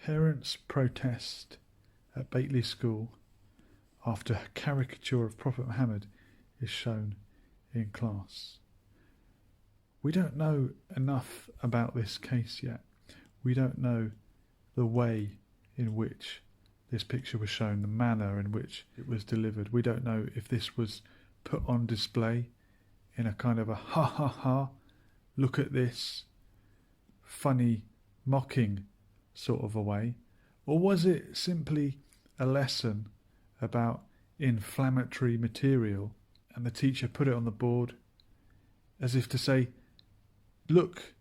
Parents protest at Batley School after a caricature of Prophet Mohammed is shown in class. We don't know enough about this case yet. We don't know the way in which this picture was shown, the manner in which it was delivered. We don't know if this was put on display in a kind of a ha ha ha, look at this, funny, mocking sort of a way, or was it simply a lesson about inflammatory material and the teacher put it on the board as if to say, look,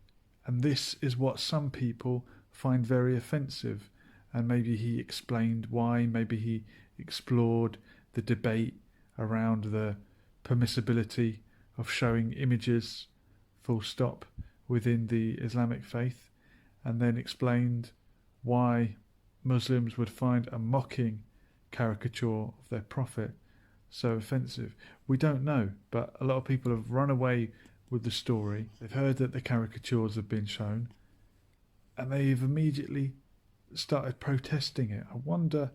and this is what some people find very offensive. And maybe he explained why, maybe he explored the debate around the permissibility of showing images, full stop, within the Islamic faith, and then explained why Muslims would find a mocking caricature of their prophet so offensive. We don't know, but a lot of people have run away with the story. They've heard that the caricatures have been shown, and they've immediately started protesting it. I wonder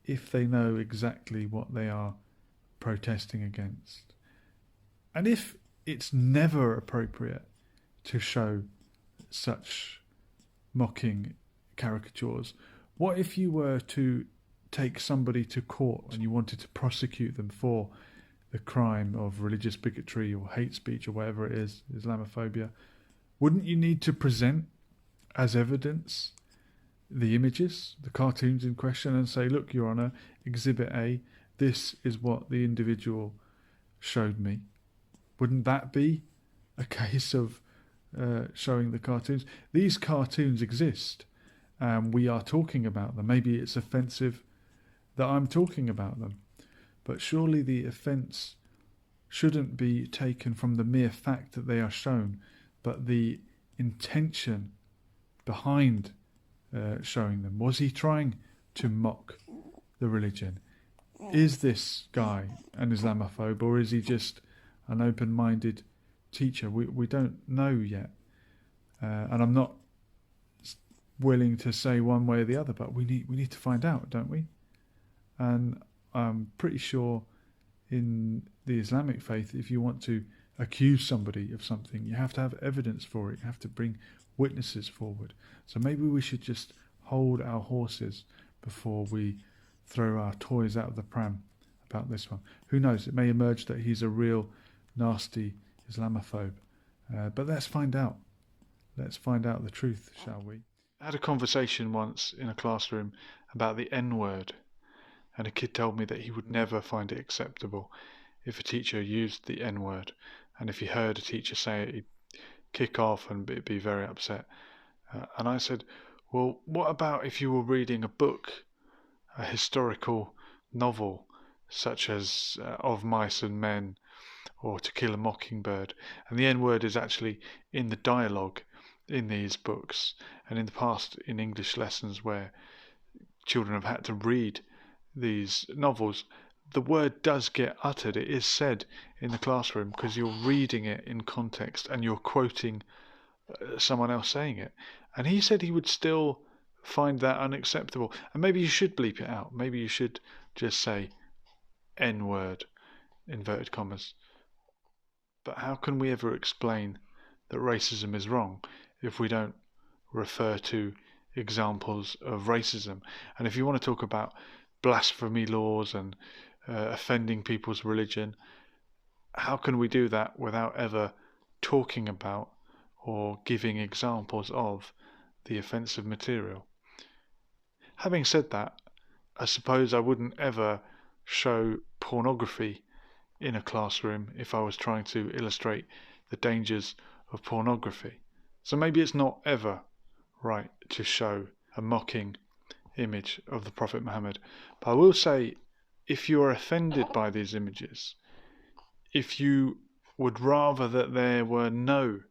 if they know exactly what they are protesting against. And if it's never appropriate to show such mocking caricatures, what if you were to take somebody to court and you wanted to prosecute them for the crime of religious bigotry or hate speech or whatever it is, Islamophobia? Wouldn't you need to present as evidence the images, the cartoons in question, and say, look, Your Honour, Exhibit A, this is what the individual showed me? Wouldn't that be a case of showing the cartoons? These cartoons exist, and we are talking about them. Maybe it's offensive that I'm talking about them, but surely the offence shouldn't be taken from the mere fact that they are shown, but the intention behind showing them. Was he trying to mock the religion? Is this guy an Islamophobe, or is he just an open-minded teacher? We don't know yet, and I'm not willing to say one way or the other, but we need to find out, don't we? And I'm pretty sure in the Islamic faith, if you want to accuse somebody of something, you have to have evidence for it. You have to bring witnesses forward. So maybe we should just hold our horses before we throw our toys out of the pram about this one. Who knows? It may emerge that he's a real nasty Islamophobe. But let's find out. Let's find out the truth, shall we? I had a conversation once in a classroom about the N-word, and a kid told me that he would never find it acceptable if a teacher used the N-word, and if he heard a teacher say it, he'd kick off and be very upset. And I said, well, what about if you were reading a book, a historical novel, such as Of Mice and Men or To Kill a Mockingbird, and the N-word is actually in the dialogue in these books, and in the past in English lessons where children have had to read these novels, the word does get uttered. It is said in the classroom because you're reading it in context and you're quoting someone else saying it. And he said he would still find that unacceptable. And maybe you should bleep it out. Maybe you should just say N-word, inverted commas. But how can we ever explain that racism is wrong if we don't refer to examples of racism? And if you want to talk about blasphemy laws and offending people's religion, how can we do that without ever talking about or giving examples of the offensive material? Having said that, I suppose I wouldn't ever show pornography in a classroom if I was trying to illustrate the dangers of pornography. So maybe it's not ever right to show a mocking image of the Prophet Muhammad. But I will say, if you are offended by these images, if you would rather that there were no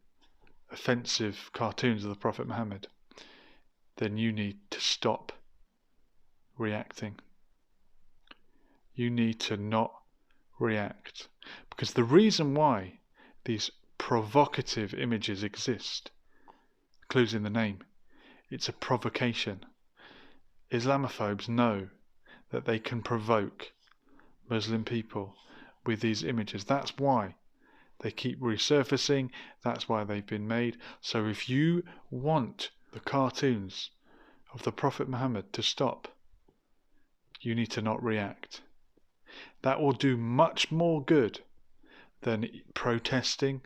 offensive cartoons of the Prophet Muhammad, then you need to stop reacting. You need to not react. Because the reason why these provocative images exist, clues in the name, it's a provocation. Islamophobes know that they can provoke Muslim people with these images. That's why they keep resurfacing. That's why they've been made. So if you want the cartoons of the Prophet Muhammad to stop, you need to not react. That will do much more good than protesting.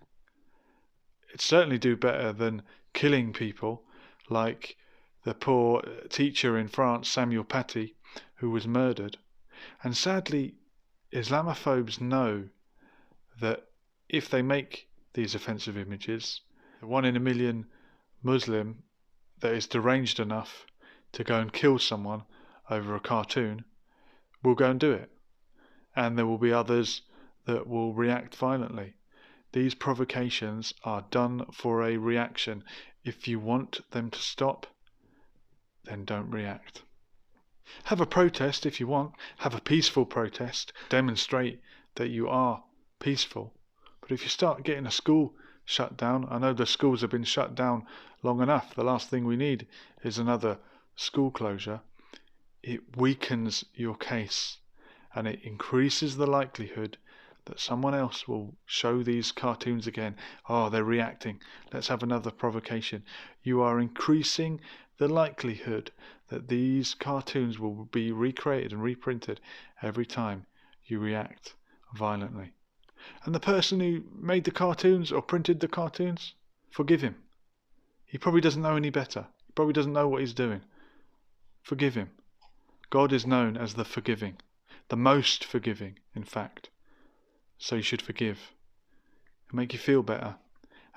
It'd certainly do better than killing people, like the poor teacher in France, Samuel Paty, who was murdered. And sadly, Islamophobes know that if they make these offensive images, the 1 in a million Muslim that is deranged enough to go and kill someone over a cartoon will go and do it. And there will be others that will react violently. These provocations are done for a reaction. If you want them to stop, then don't react. Have a protest if you want. Have a peaceful protest. Demonstrate that you are peaceful. But if you start getting a school shut down, I know the schools have been shut down long enough. The last thing we need is another school closure. It weakens your case and it increases the likelihood that someone else will show these cartoons again. Oh, they're reacting. Let's have another provocation. You are increasing the likelihood that these cartoons will be recreated and reprinted every time you react violently. And the person who made the cartoons or printed the cartoons, forgive him. He probably doesn't know any better. He probably doesn't know what he's doing. Forgive him. God is known as the forgiving, the most forgiving, in fact. So you should forgive. It'll make you feel better,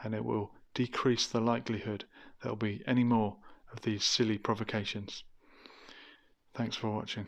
and it will decrease the likelihood there will be any more of these silly provocations. Thanks for watching.